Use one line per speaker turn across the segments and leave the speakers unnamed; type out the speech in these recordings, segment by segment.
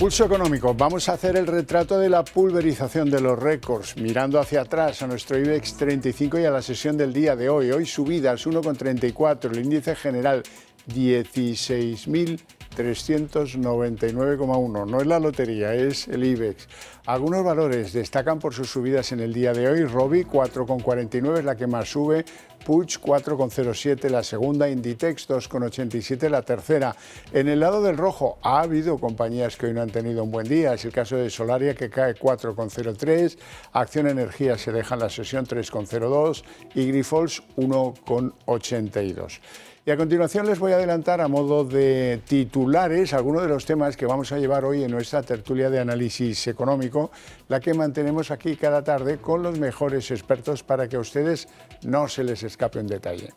Pulso económico. Vamos a hacer el retrato de la pulverización de los récords, mirando hacia atrás a nuestro IBEX 35 y a la sesión del día de hoy. Hoy subidas 1,34, el índice general 16.399,1. No es la lotería, es el IBEX. Algunos valores destacan por sus subidas en el día de hoy. Robi 4,49 es la que más sube. Puig 4,07 la segunda, Inditex 2,87 la tercera. En el lado del rojo ha habido compañías que hoy no han tenido un buen día. Es el caso de Solaria, que cae 4,03, Acción Energía se deja en la sesión 3,02 y Grifols 1,82. Y a continuación les voy a adelantar a modo de titulares algunos de los temas que vamos a llevar hoy en nuestra tertulia de análisis económico, la que mantenemos aquí cada tarde con los mejores expertos para que a ustedes no se les escape un detalle.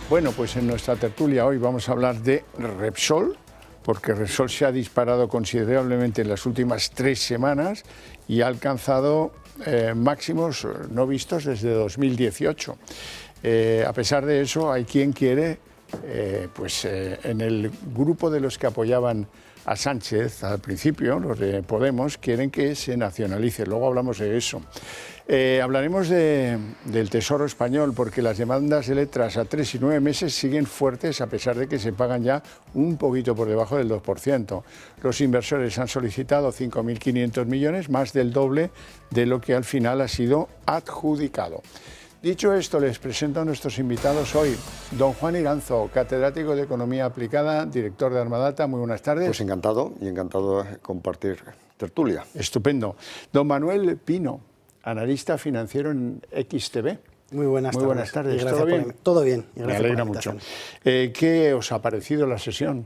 Bueno, pues en nuestra tertulia hoy vamos a hablar de Repsol, porque Repsol se ha disparado considerablemente en las últimas 3 semanas y ha alcanzado máximos no vistos desde 2018. A pesar de eso, hay quien quiere, en el grupo de los que apoyaban a Sánchez al principio, los de Podemos, quieren que se nacionalice. Luego hablamos de eso. Hablaremos del Tesoro español, porque las demandas de letras a 3 y 9 meses siguen fuertes, a pesar de que se pagan ya un poquito por debajo del 2%. Los inversores han solicitado 5.500 millones, más del doble de lo que al final ha sido adjudicado. Dicho esto, les presento a nuestros invitados hoy. Don Juan Iranzo, catedrático de Economía Aplicada, director de Armadata. Muy buenas tardes.
Pues encantado de compartir tertulia.
Estupendo. Don Manuel Pino, analista financiero en XTB.
Muy buenas
tardes.
¿Todo bien? Todo bien.
Me alegra mucho. ¿Qué os ha parecido la sesión?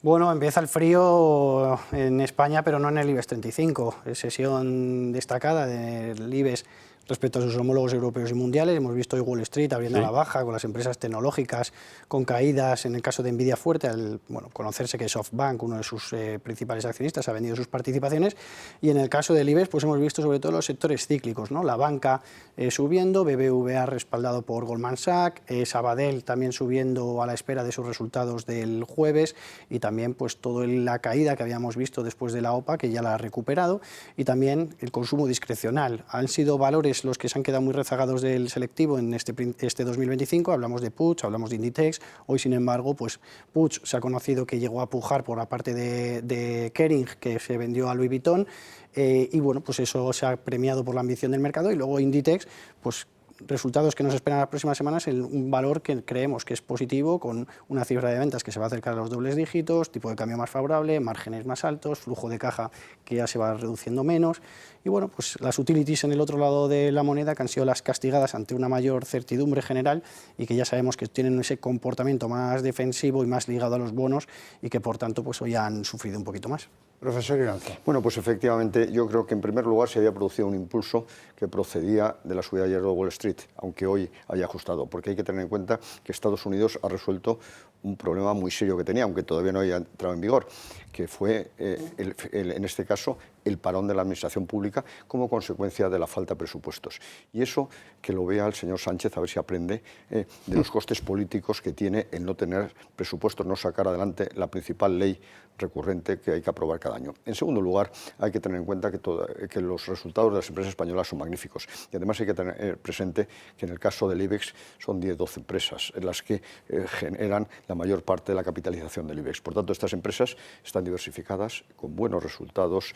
Bueno, empieza el frío en España, pero no en el IBEX 35. Es sesión destacada del IBEX respecto a sus homólogos europeos y mundiales. Hemos visto hoy Wall Street abriendo a la baja, con las empresas tecnológicas con caídas. En el caso de Nvidia fuerte, al conocerse que SoftBank, uno de sus principales accionistas, ha vendido sus participaciones. Y en el caso del IBEX, pues hemos visto sobre todo los sectores cíclicos, ¿no? La banca subiendo, BBVA respaldado por Goldman Sachs, Sabadell también subiendo a la espera de sus resultados del jueves, y también pues toda la caída que habíamos visto después de la OPA, que ya la ha recuperado, y también el consumo discrecional. Han sido valores los que se han quedado muy rezagados del selectivo en este 2025. Hablamos de Puig, hablamos de Inditex. Hoy, sin embargo, pues Puig se ha conocido que llegó a pujar por la parte de Kering, que se vendió a Louis Vuitton, y bueno, pues eso se ha premiado por la ambición del mercado. Y luego Inditex, pues resultados que nos esperan las próximas semanas, un valor que creemos que es positivo, con una cifra de ventas que se va a acercar a los dobles dígitos, tipo de cambio más favorable, márgenes más altos, flujo de caja que ya se va reduciendo menos. Y bueno, pues las utilities en el otro lado de la moneda, que han sido las castigadas ante una mayor certidumbre general y que ya sabemos que tienen ese comportamiento más defensivo y más ligado a los bonos, y que por tanto pues hoy han sufrido un poquito más.
Profesor Iranzo.
Bueno, pues efectivamente yo creo que en primer lugar se había producido un impulso que procedía de la subida ayer de Wall Street, aunque hoy haya ajustado, porque hay que tener en cuenta que Estados Unidos ha resuelto un problema muy serio que tenía, aunque todavía no haya entrado en vigor, que fue en este caso el parón de la administración pública como consecuencia de la falta de presupuestos. Y eso que lo vea el señor Sánchez, a ver si aprende de los costes políticos que tiene el no tener presupuestos, no sacar adelante la principal ley recurrente que hay que aprobar cada año. En segundo lugar, hay que tener en cuenta que los resultados de las empresas españolas son magníficos. Y además hay que tener presente que en el caso del IBEX son 10-12 empresas en las que generan la mayor parte de la capitalización del IBEX. Por tanto, estas empresas están diversificadas, con buenos resultados,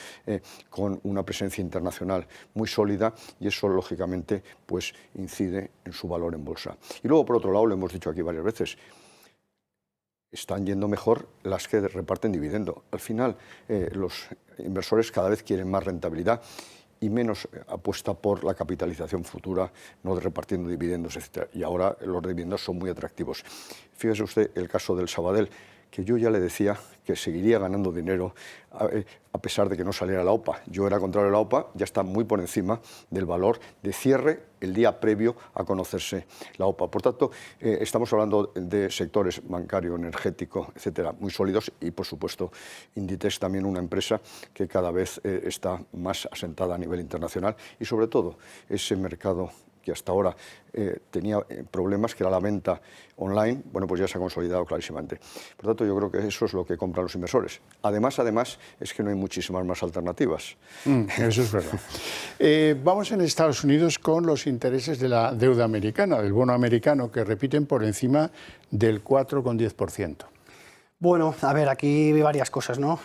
con una presencia internacional muy sólida, y eso lógicamente pues incide en su valor en bolsa. Y luego, por otro lado, lo hemos dicho aquí varias veces, están yendo mejor las que reparten dividendo. Al final, los inversores cada vez quieren más rentabilidad y menos apuesta por la capitalización futura, no repartiendo dividendos, etc. Y ahora los dividendos son muy atractivos. Fíjese usted el caso del Sabadell, que yo ya le decía que seguiría ganando dinero a pesar de que no saliera la OPA. Yo era contrario a la OPA, ya está muy por encima del valor de cierre el día previo a conocerse la OPA. Por tanto, estamos hablando de sectores bancario, energético, etcétera, muy sólidos, y por supuesto Inditex también, una empresa que cada vez está más asentada a nivel internacional, y sobre todo ese mercado que hasta ahora tenía problemas, que era la venta online, bueno, pues ya se ha consolidado clarísimamente. Por tanto, yo creo que eso es lo que compran los inversores. Además, es que no hay muchísimas más alternativas.
Eso es verdad. Vamos en Estados Unidos con los intereses de la deuda americana, del bono americano, que repiten por encima del 4,10%.
Bueno, a ver, aquí hay varias cosas, ¿no?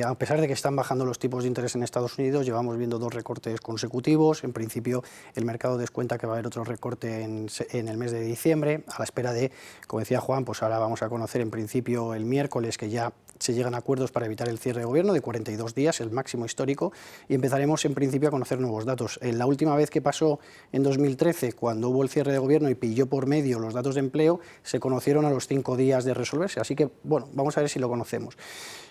A pesar de que están bajando los tipos de interés en Estados Unidos, llevamos viendo 2 recortes consecutivos. En principio, el mercado descuenta que va a haber otro recorte en el mes de diciembre, a la espera de, como decía Juan, pues ahora vamos a conocer en principio el miércoles que ya se llegan a acuerdos para evitar el cierre de gobierno de 42 días, el máximo histórico, y empezaremos en principio a conocer nuevos datos. La última vez que pasó en 2013, cuando hubo el cierre de gobierno y pilló por medio los datos de empleo, se conocieron a los 5 días de resolverse, así que, bueno, vamos a ver si lo conocemos.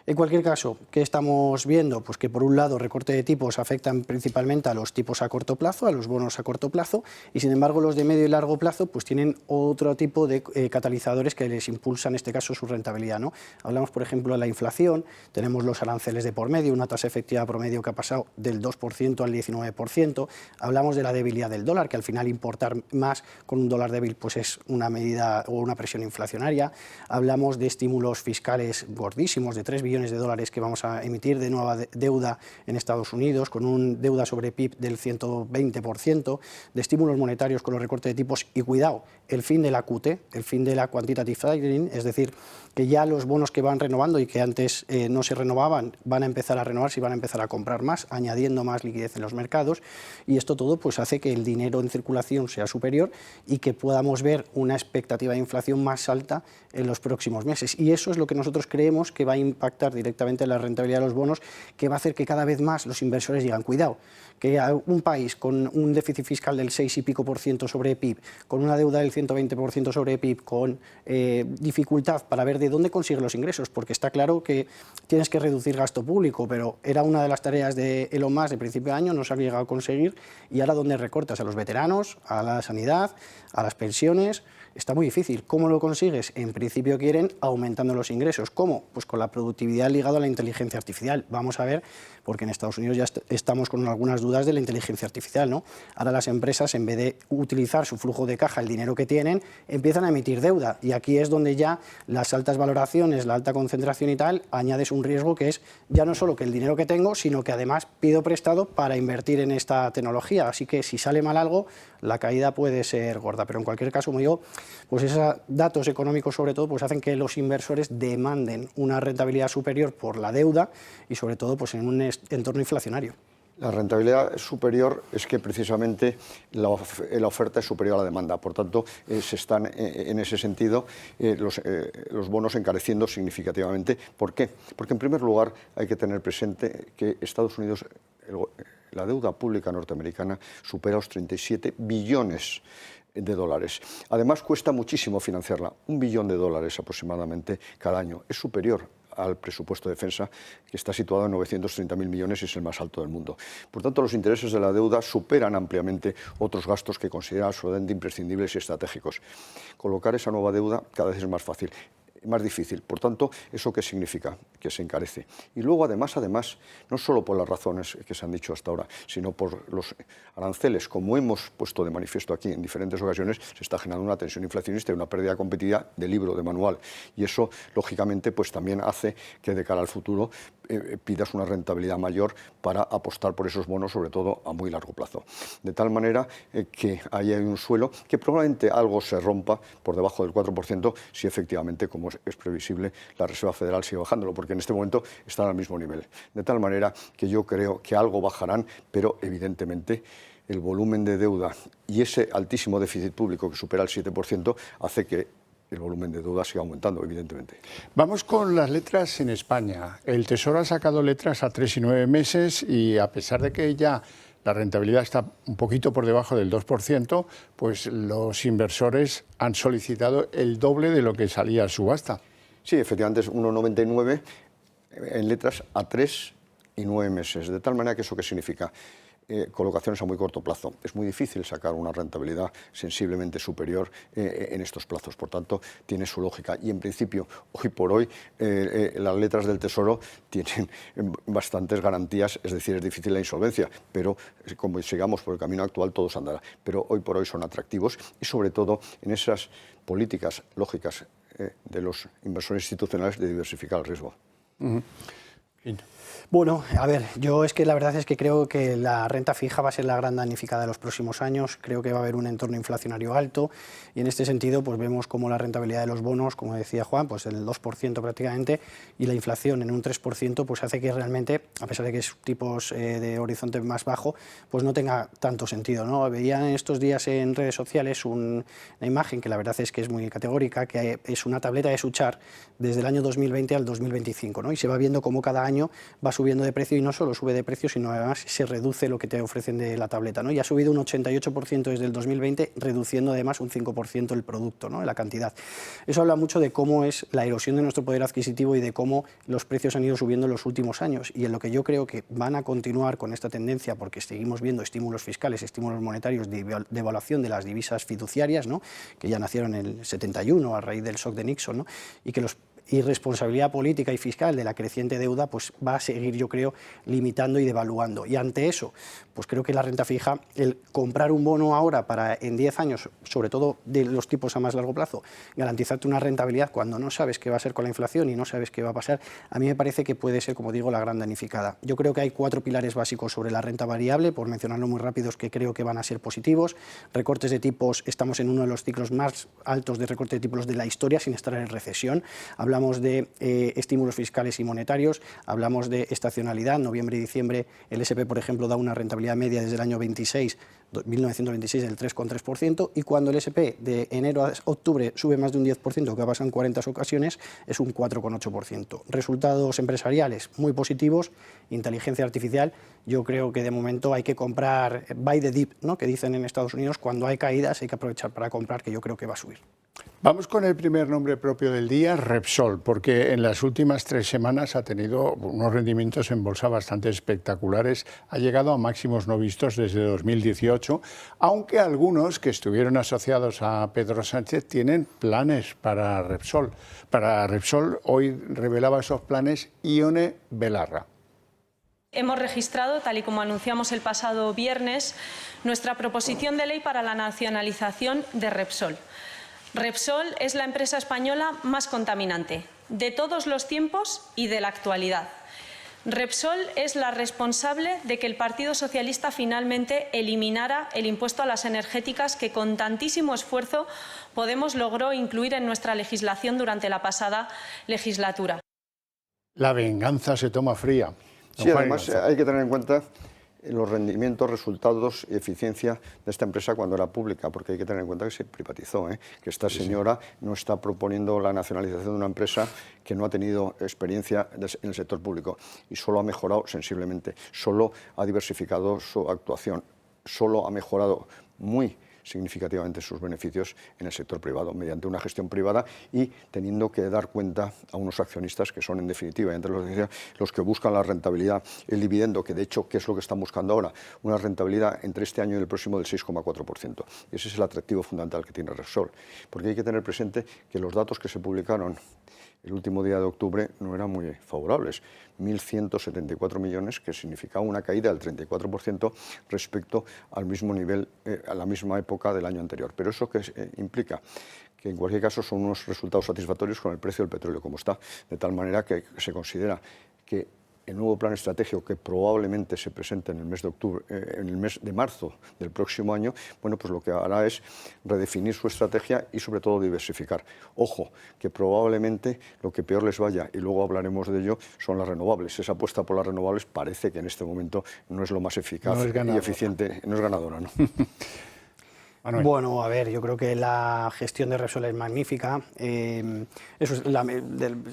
En cualquier caso, ¿qué estamos viendo? Pues que por un lado recorte de tipos afectan principalmente a los tipos a corto plazo, a los bonos a corto plazo, y sin embargo los de medio y largo plazo pues tienen otro tipo de catalizadores que les impulsan en este caso su rentabilidad, ¿no? Hablamos por ejemplo de la inflación, tenemos los aranceles de por medio, una tasa efectiva promedio que ha pasado del 2% al 19%, hablamos de la debilidad del dólar, que al final importar más con un dólar débil pues es una medida o una presión inflacionaria, hablamos de estímulos fiscales gordísimos de 3 billones de dólares que vamos a emitir de nueva deuda en Estados Unidos, con una deuda sobre PIB del 120%, de estímulos monetarios con los recortes de tipos y, cuidado, el fin de la QT, el fin de la quantitative tightening, es decir, que ya los bonos que van renovando y que antes no se renovaban van a empezar a renovarse y van a empezar a comprar más, añadiendo más liquidez en los mercados, y esto todo pues hace que el dinero en circulación sea superior y que podamos ver una expectativa de inflación más alta en los próximos meses. Y eso es lo que nosotros creemos que va a impactar directamente en la rentabilidad de los bonos, que va a hacer que cada vez más los inversores digan, cuidado, que un país con un déficit fiscal del 6 y pico por ciento sobre PIB, con una deuda del 120% sobre PIB, con dificultad para ver de dónde consigue los ingresos, porque está claro que tienes que reducir gasto público, pero era una de las tareas de Elon Musk de principio de año, no se ha llegado a conseguir, y ahora ¿dónde recortas? A los veteranos, a la sanidad, a las pensiones. Está muy difícil. ¿Cómo lo consigues? En principio quieren aumentando los ingresos. ¿Cómo? Pues con la productividad ligada a la inteligencia artificial. Vamos a ver, porque en Estados Unidos ya estamos con algunas dudas de la inteligencia artificial, ¿no? Ahora las empresas, en vez de utilizar su flujo de caja, el dinero que tienen, empiezan a emitir deuda. Y aquí es donde ya las altas valoraciones, la alta concentración y tal, añades un riesgo que es ya no solo que el dinero que tengo, sino que además pido prestado para invertir en esta tecnología. Así que si sale mal algo, la caída puede ser gorda. Pero en cualquier caso, como digo, pues esos datos económicos sobre todo pues hacen que los inversores demanden una rentabilidad superior por la deuda y sobre todo pues en un entorno inflacionario.
La rentabilidad superior es que precisamente la oferta es superior a la demanda. Por tanto, se están en ese sentido los bonos encareciendo significativamente. ¿Por qué? Porque en primer lugar hay que tener presente que Estados Unidos, la deuda pública norteamericana supera los 37 billones de dólares. Además, cuesta muchísimo financiarla, $1 billón aproximadamente cada año. Es superior al presupuesto de defensa, que está situado en 930.000 millones y es el más alto del mundo. Por tanto, los intereses de la deuda superan ampliamente otros gastos que consideran absolutamente imprescindibles y estratégicos. Colocar esa nueva deuda cada vez es más fácil, más difícil. Por tanto, ¿eso qué significa? Que se encarece. Y luego, además, no solo por las razones que se han dicho hasta ahora, sino por los aranceles, como hemos puesto de manifiesto aquí en diferentes ocasiones, se está generando una tensión inflacionista y una pérdida de competitividad de libro, de manual. Y eso, lógicamente, pues también hace que de cara al futuro pidas una rentabilidad mayor para apostar por esos bonos, sobre todo a muy largo plazo. De tal manera que ahí hay un suelo que probablemente algo se rompa por debajo del 4% si efectivamente, como es previsible, la Reserva Federal sigue bajándolo, porque en este momento están al mismo nivel. De tal manera que yo creo que algo bajarán, pero evidentemente el volumen de deuda y ese altísimo déficit público que supera el 7% hace que el volumen de deuda siga aumentando, evidentemente.
Vamos con las letras en España. El Tesoro ha sacado letras a 3 y 9 meses y a pesar de que ya la rentabilidad está un poquito por debajo del 2%, pues los inversores han solicitado el doble de lo que salía a subasta.
Sí, efectivamente es 1,99 en letras a 3 y 9 meses. De tal manera que ¿eso qué significa? colocaciones a muy corto plazo. Es muy difícil sacar una rentabilidad sensiblemente superior en estos plazos, por tanto, tiene su lógica. Y en principio, hoy por hoy, las letras del Tesoro tienen bastantes garantías, es decir, es difícil la insolvencia, pero como sigamos por el camino actual, todo se andará. Pero hoy por hoy son atractivos y, sobre todo, en esas políticas lógicas de los inversores institucionales de diversificar el riesgo.
Bueno, a ver, yo es que la verdad es que creo que la renta fija va a ser la gran damnificada de los próximos años, creo que va a haber un entorno inflacionario alto y en este sentido pues vemos como la rentabilidad de los bonos, como decía Juan, pues el 2% prácticamente y la inflación en un 3% pues hace que realmente, a pesar de que es tipos de horizonte más bajo, pues no tenga tanto sentido, ¿no? Veía estos días en redes sociales una imagen que la verdad es que es muy categórica, que es una tableta de Suchard desde el año 2020 al 2025, ¿no? Y se va viendo cómo cada año va subiendo de precio y no solo sube de precio, sino además se reduce lo que te ofrecen de la tableta, ¿no? Y ha subido un 88% desde el 2020, reduciendo además un 5% el producto, ¿no? La cantidad. Eso habla mucho de cómo es la erosión de nuestro poder adquisitivo y de cómo los precios han ido subiendo en los últimos años. Y en lo que yo creo que van a continuar con esta tendencia, porque seguimos viendo estímulos fiscales, estímulos monetarios de devaluación de las divisas fiduciarias, ¿no? Que ya nacieron en el 71 a raíz del shock de Nixon, ¿no? Y que los irresponsabilidad política y fiscal de la creciente deuda pues va a seguir, yo creo, limitando y devaluando. Y ante eso, pues creo que la renta fija, el comprar un bono ahora para en 10 años, sobre todo de los tipos a más largo plazo, garantizarte una rentabilidad cuando no sabes qué va a ser con la inflación y no sabes qué va a pasar, a mí me parece que puede ser, como digo, la gran danificada. Yo creo que hay 4 pilares básicos sobre la renta variable, por mencionarlo muy rápidos, que creo que van a ser positivos. Recortes de tipos, estamos en uno de los ciclos más altos de recorte de tipos de la historia sin estar en recesión. Hablamos de estímulos fiscales y monetarios, hablamos de estacionalidad, noviembre y diciembre el S&P, por ejemplo, da una rentabilidad media desde el año 1926 del 3,3%, y cuando el S&P de enero a octubre sube más de un 10%, que ha pasado en 40 ocasiones, es un 4,8%. Resultados empresariales muy positivos, inteligencia artificial, yo creo que de momento hay que comprar buy the dip, ¿no? Que dicen en Estados Unidos, cuando hay caídas hay que aprovechar para comprar, que yo creo que va a subir.
Vamos con el primer nombre propio del día, Repsol, porque en las últimas 3 semanas ha tenido unos rendimientos en bolsa bastante espectaculares, ha llegado a máximos no vistos desde 2018, aunque algunos que estuvieron asociados a Pedro Sánchez tienen planes para Repsol. Para Repsol hoy revelaba esos planes Ione Belarra.
Hemos registrado, tal y como anunciamos el pasado viernes, nuestra proposición de ley para la nacionalización de Repsol. Repsol es la empresa española más contaminante de todos los tiempos y de la actualidad. Repsol es la responsable de que el Partido Socialista finalmente eliminara el impuesto a las energéticas que con tantísimo esfuerzo Podemos logró incluir en nuestra legislación durante la pasada legislatura.
La venganza se toma fría.
Sí, además hay que tener en cuenta los rendimientos, resultados y eficiencia de esta empresa cuando era pública, porque hay que tener en cuenta que se privatizó, que esta señora no está proponiendo la nacionalización de una empresa que no ha tenido experiencia en el sector público y solo ha mejorado sensiblemente, solo ha diversificado su actuación, solo ha mejorado muy significativamente sus beneficios en el sector privado, mediante una gestión privada y teniendo que dar cuenta a unos accionistas que son, en definitiva, entre los que buscan la rentabilidad, el dividendo, que de hecho, ¿qué es lo que están buscando ahora? Una rentabilidad entre este año y el próximo del 6,4%. Y ese es el atractivo fundamental que tiene Repsol, porque hay que tener presente que los datos que se publicaron el último día de octubre no eran muy favorables. 1.174 millones, que significaba una caída del 34% respecto al mismo nivel, a la misma época del año anterior. Pero eso que implica que en cualquier caso son unos resultados satisfactorios con el precio del petróleo como está, de tal manera que se considera que el nuevo plan estratégico que probablemente se presente en el mes de octubre, en el mes de marzo del próximo año, bueno, pues lo que hará es redefinir su estrategia y sobre todo diversificar. Ojo, que probablemente lo que peor les vaya, y luego hablaremos de ello, son las renovables. Esa apuesta por las renovables parece que en este momento no es lo más eficaz y eficiente, no es ganadora, ¿no?
Manuel.
Bueno, a ver, yo creo que la gestión de Repsol es magnífica. Eso es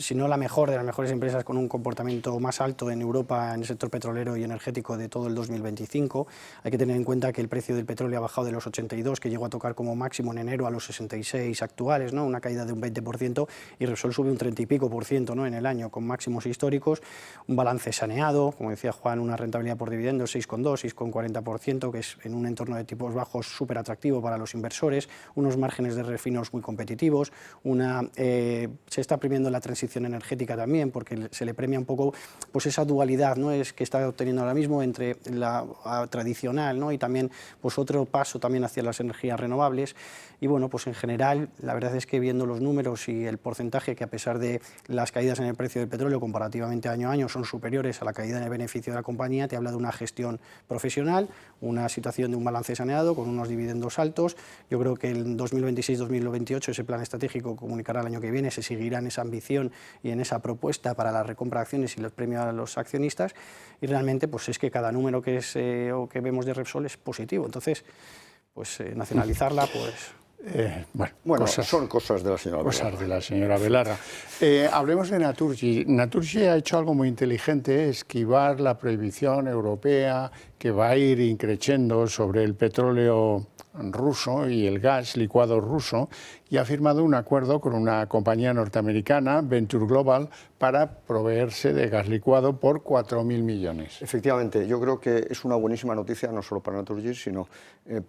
si no la mejor de las mejores empresas con un comportamiento más alto en Europa en el sector petrolero y energético de todo el 2025. Hay que tener en cuenta que el precio del petróleo ha bajado de los 82, que llegó a tocar como máximo en enero, a los 66 actuales, ¿no? Una caída de un 20%, y Repsol sube un 30 y pico por ciento, ¿no? En el año, con máximos históricos, un balance saneado, como decía Juan, una rentabilidad por dividendos 6,2, 6,40%, que es en un entorno de tipos bajos súper atractivo para los inversores, unos márgenes de refinos muy competitivos, se está premiando la transición energética también, porque se le premia un poco pues esa dualidad, ¿no? Es que está obteniendo ahora mismo entre la tradicional, ¿no? Y también pues otro paso también hacia las energías renovables. Y bueno, pues en general la verdad es que viendo los números y el porcentaje, que a pesar de las caídas en el precio del petróleo comparativamente año a año son superiores a la caída en el beneficio de la compañía, te habla de una gestión profesional, una situación de un balance saneado con unos dividendos altos. Yo creo que en 2026-2028 ese plan estratégico comunicará el año que viene, se seguirá en esa ambición y en esa propuesta para la recompra de acciones y los premios a los accionistas, y realmente pues es que cada número que vemos de Repsol es positivo. Entonces, pues nacionalizarla, pues...
Bueno, son cosas de la señora Belarra.
Cosas de la señora Belarra. Hablemos de Naturgy. Naturgy ha hecho algo muy inteligente, esquivar la prohibición europea que va a ir increciendo sobre el petróleo ruso y el gas licuado ruso, y ha firmado un acuerdo con una compañía norteamericana, Venture Global, para proveerse de gas licuado por 4.000 millones.
Efectivamente, yo creo que es una buenísima noticia no solo para Naturgy, sino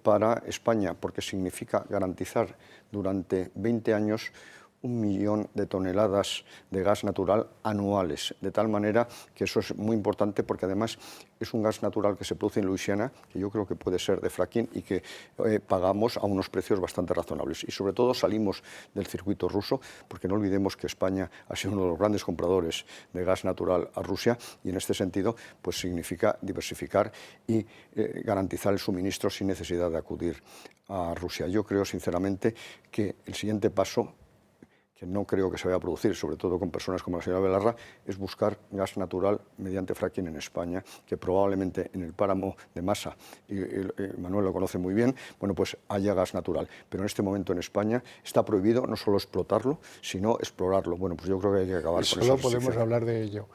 para España, porque significa garantizar durante 20 años 1 millón de toneladas de gas natural anuales, de tal manera que eso es muy importante, porque además es un gas natural que se produce en Luisiana, que yo creo que puede ser de fracking y que pagamos a unos precios bastante razonables. Y sobre todo salimos del circuito ruso, porque no olvidemos que España ha sido uno de los grandes compradores de gas natural a Rusia, y en este sentido pues significa diversificar y garantizar el suministro sin necesidad de acudir a Rusia. Yo creo sinceramente que el siguiente paso, que no creo que se vaya a producir, sobre todo con personas como la señora Belarra, es buscar gas natural mediante fracking en España, que probablemente en el páramo de Masa, y Manuel lo conoce muy bien, bueno, pues haya gas natural. Pero en este momento en España está prohibido no solo explotarlo, sino explorarlo. Bueno, pues yo creo que hay que acabar con eso.
Solo podemos hablar de ello.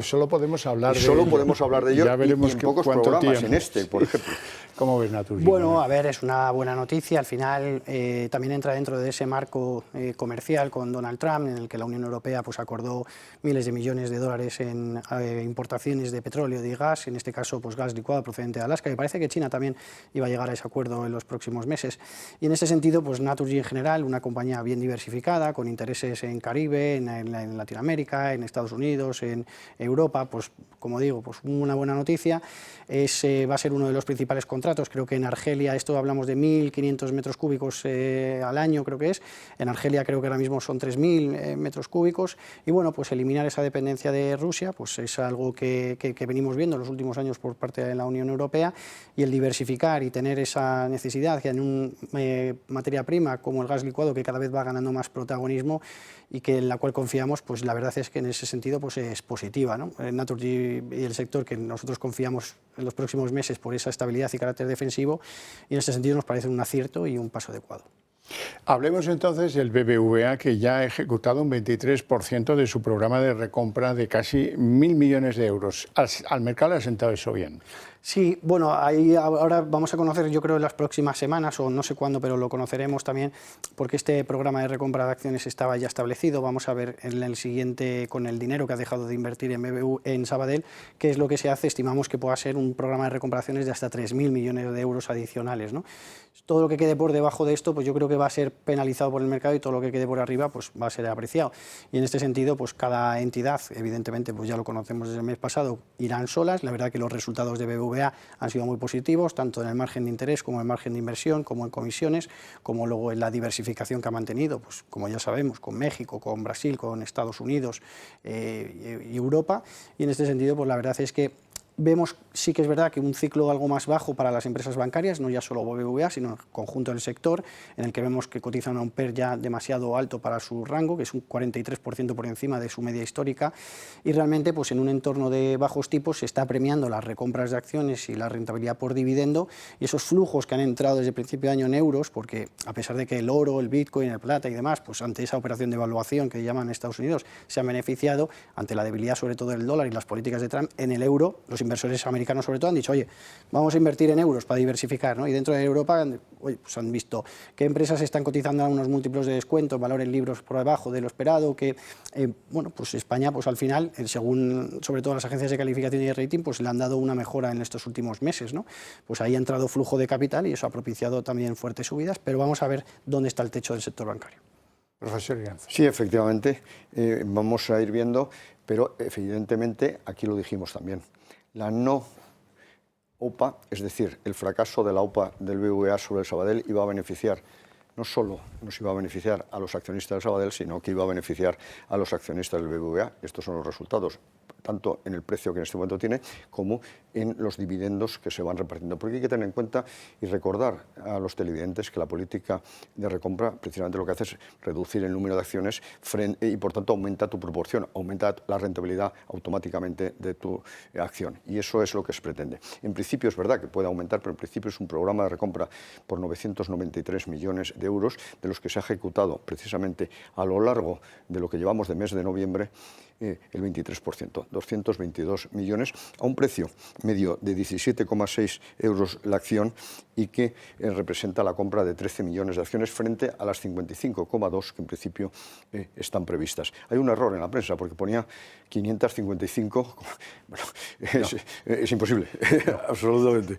Solo podemos hablar
de ello.
Ya veremos
y en pocos programas, en este, por ejemplo.
¿Cómo ves, Naturgy?
Bueno, a ver, es una buena noticia. Al final también entra dentro de ese marco comercial con Donald Trump, en el que la Unión Europea pues acordó miles de millones de dólares en importaciones de petróleo y de gas, en este caso pues gas licuado procedente de Alaska, y parece que China también iba a llegar a ese acuerdo en los próximos meses. Y en ese sentido, pues Naturgy en general, una compañía bien diversificada, con intereses en Caribe, en Latinoamérica, en Estados Unidos, en Europa, pues como digo, pues una buena noticia. Va a ser uno de los principales contratos, creo que en Argelia, esto hablamos de 1.500 metros cúbicos al año, creo que es. En Argelia creo que ahora mismo son 3.000 metros cúbicos, y bueno, pues eliminar esa dependencia de Rusia pues es algo que venimos viendo en los últimos años por parte de la Unión Europea, y el diversificar y tener esa necesidad que en una materia prima como el gas licuado, que cada vez va ganando más protagonismo y que en la cual confiamos, pues la verdad es que en ese sentido pues es positiva, ¿no? Naturgy y el sector, que nosotros confiamos en los próximos meses por esa estabilidad y carácter defensivo, y en ese sentido nos parece un acierto y un paso adecuado.
Hablemos entonces del BBVA, que ya ha ejecutado un 23% de su programa de recompra de casi 1.000 millones de euros. Al mercado le ha sentado eso bien.
Sí, bueno, ahí ahora vamos a conocer, yo creo, en las próximas semanas, o no sé cuándo, pero lo conoceremos también, porque este programa de recompra de acciones estaba ya establecido. Vamos a ver en el siguiente, con el dinero que ha dejado de invertir en BBVA, en Sabadell, qué es lo que se hace. Estimamos que pueda ser un programa de recompra de acciones de hasta 3.000 millones de euros adicionales, ¿no? Todo lo que quede por debajo de esto, pues yo creo que va a ser penalizado por el mercado, y todo lo que quede por arriba, pues va a ser apreciado. Y en este sentido, pues cada entidad, evidentemente, pues ya lo conocemos desde el mes pasado, irán solas. La verdad que los resultados de BBVA han sido muy positivos, tanto en el margen de interés como en el margen de inversión, como en comisiones, como luego en la diversificación que ha mantenido, pues como ya sabemos, con México, con Brasil, con Estados Unidos y Europa. Y en este sentido, pues la verdad es que Vemos, sí que es verdad, que un ciclo algo más bajo para las empresas bancarias, no ya solo BBVA, sino el conjunto del sector, en el que vemos que cotizan a un PER ya demasiado alto para su rango, que es un 43% por encima de su media histórica, y realmente pues en un entorno de bajos tipos se está premiando las recompras de acciones y la rentabilidad por dividendo, y esos flujos que han entrado desde el principio de año en euros, porque a pesar de que el oro, el Bitcoin, el plata y demás, pues ante esa operación de evaluación que llaman en Estados Unidos, se han beneficiado, ante la debilidad sobre todo del dólar y las políticas de Trump, en el euro, los inversores americanos sobre todo han dicho, oye, vamos a invertir en euros para diversificar, ¿no? Y dentro de Europa pues han visto qué empresas están cotizando a unos múltiplos de descuento, valor en libros por debajo de lo esperado, que bueno, pues España pues al final, según sobre todo las agencias de calificación y de rating, pues le han dado una mejora en estos últimos meses, ¿no? Pues ahí ha entrado flujo de capital y eso ha propiciado también fuertes subidas, pero vamos a ver dónde está el techo del sector bancario.
Profesor Iranzo.
Sí, efectivamente, vamos a ir viendo, pero evidentemente aquí lo dijimos también. La no OPA, es decir, el fracaso de la OPA del BBVA sobre el Sabadell iba a beneficiar, no solo nos iba a beneficiar a los accionistas del Sabadell, sino que iba a beneficiar a los accionistas del BBVA. Estos son los resultados, tanto en el precio que en este momento tiene, como en los dividendos que se van repartiendo. Porque hay que tener en cuenta y recordar a los televidentes que la política de recompra precisamente lo que hace es reducir el número de acciones y por tanto aumenta tu proporción, aumenta la rentabilidad automáticamente de tu acción. Y eso es lo que se pretende. En principio es verdad que puede aumentar, pero en principio es un programa de recompra por 993 millones de euros, de los que se ha ejecutado precisamente a lo largo de lo que llevamos de mes de noviembre el 23%, 222 millones, a un precio medio de 17,6 euros la acción y que representa la compra de 13 millones de acciones frente a las 55,2 que en principio están previstas. Hay un error en la prensa porque ponía 555, bueno, es imposible, absolutamente,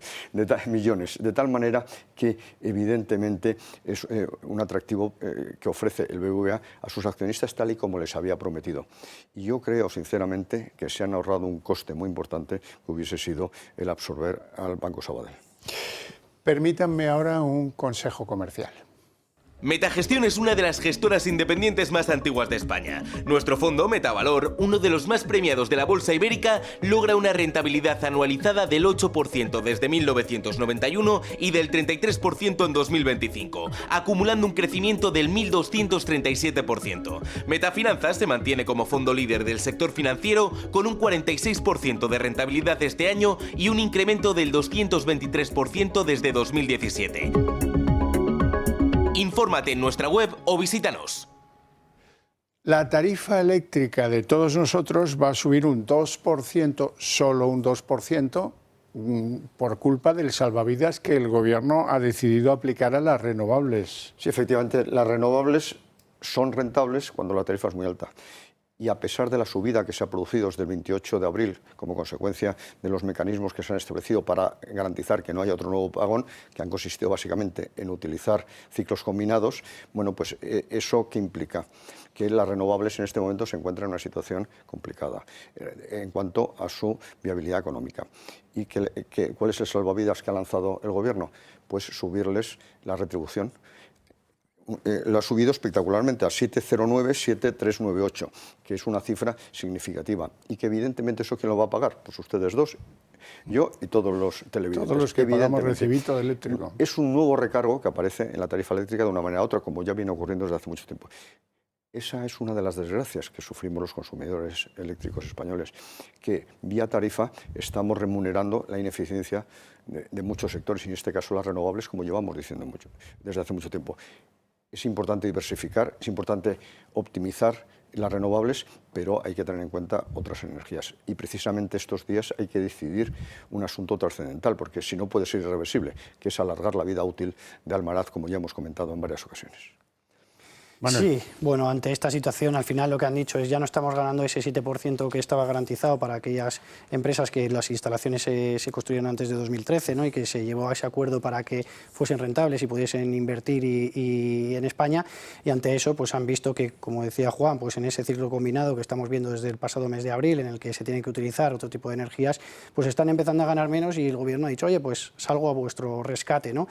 millones, de tal manera que evidentemente es un atractivo que ofrece el BBVA a sus accionistas tal y como les había prometido. Y yo creo, sinceramente, que se han ahorrado un coste muy importante que hubiese sido el absorber al Banco Sabadell.
Permítanme ahora un consejo comercial.
Metagestión es una de las gestoras independientes más antiguas de España. Nuestro fondo, Metavalor, uno de los más premiados de la bolsa ibérica, logra una rentabilidad anualizada del 8% desde 1991 y del 33% en 2025, acumulando un crecimiento del 1.237%. Metafinanzas se mantiene como fondo líder del sector financiero con un 46% de rentabilidad este año y un incremento del 223% desde 2017. Infórmate en nuestra web o visítanos.
La tarifa eléctrica de todos nosotros va a subir un 2%, solo un 2%, por culpa del salvavidas que el Gobierno ha decidido aplicar a las renovables.
Sí, efectivamente, las renovables son rentables cuando la tarifa es muy alta. Y a pesar de la subida que se ha producido desde el 28 de abril como consecuencia de los mecanismos que se han establecido para garantizar que no haya otro nuevo apagón, que han consistido básicamente en utilizar ciclos combinados, bueno, pues eso que implica que las renovables en este momento se encuentran en una situación complicada en cuanto a su viabilidad económica. ¿Y cuál es el salvavidas que ha lanzado el Gobierno? Pues subirles la retribución. Lo ha subido espectacularmente a 7,09, 7,398, que es una cifra significativa. Y que evidentemente eso ¿quién lo va a pagar? Pues ustedes dos, yo y todos los televidentes.
Todos los que pagamos recibito eléctrico.
Es un nuevo recargo que aparece en la tarifa eléctrica de una manera u otra, como ya viene ocurriendo desde hace mucho tiempo. Esa es una de las desgracias que sufrimos los consumidores eléctricos españoles, que vía tarifa estamos remunerando la ineficiencia de muchos sectores, y en este caso las renovables, como llevamos diciendo desde hace mucho tiempo. Es importante diversificar, es importante optimizar las renovables, pero hay que tener en cuenta otras energías. Y precisamente estos días hay que decidir un asunto trascendental, porque si no puede ser irreversible, que es alargar la vida útil de Almaraz, como ya hemos comentado en varias ocasiones.
Sí, bueno, ante esta situación al final lo que han dicho es ya no estamos ganando ese 7% que estaba garantizado para aquellas empresas que las instalaciones se construyeron antes de 2013, ¿no? Y que se llevó a ese acuerdo para que fuesen rentables y pudiesen invertir y en España, y ante eso pues han visto que, como decía Juan, pues en ese ciclo combinado que estamos viendo desde el pasado mes de abril, en el que se tienen que utilizar otro tipo de energías, pues están empezando a ganar menos y el Gobierno ha dicho, oye, pues salgo a vuestro rescate, ¿no?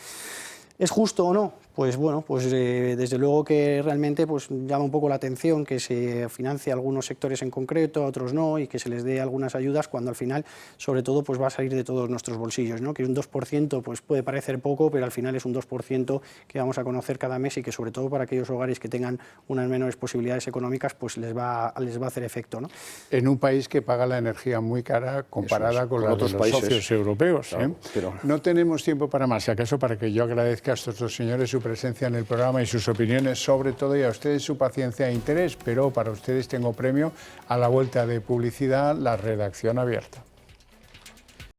¿Es justo o no? Pues bueno, pues desde luego que realmente pues llama un poco la atención que se financie a algunos sectores en concreto, a otros no, y que se les dé algunas ayudas cuando al final, sobre todo, pues va a salir de todos nuestros bolsillos, ¿no? Que un 2% pues puede parecer poco, pero al final es un 2% que vamos a conocer cada mes y que sobre todo para aquellos hogares que tengan unas menores posibilidades económicas, pues les va a hacer efecto, ¿no?
En un país que paga la energía muy cara comparada con la de
otros
los
países
socios europeos.
Claro, pero...
No tenemos tiempo para más, si acaso para que yo agradezca a estos dos señores su presencia en el programa y sus opiniones sobre todo, y a ustedes su paciencia e interés, pero para ustedes tengo premio a la vuelta de publicidad, la redacción abierta.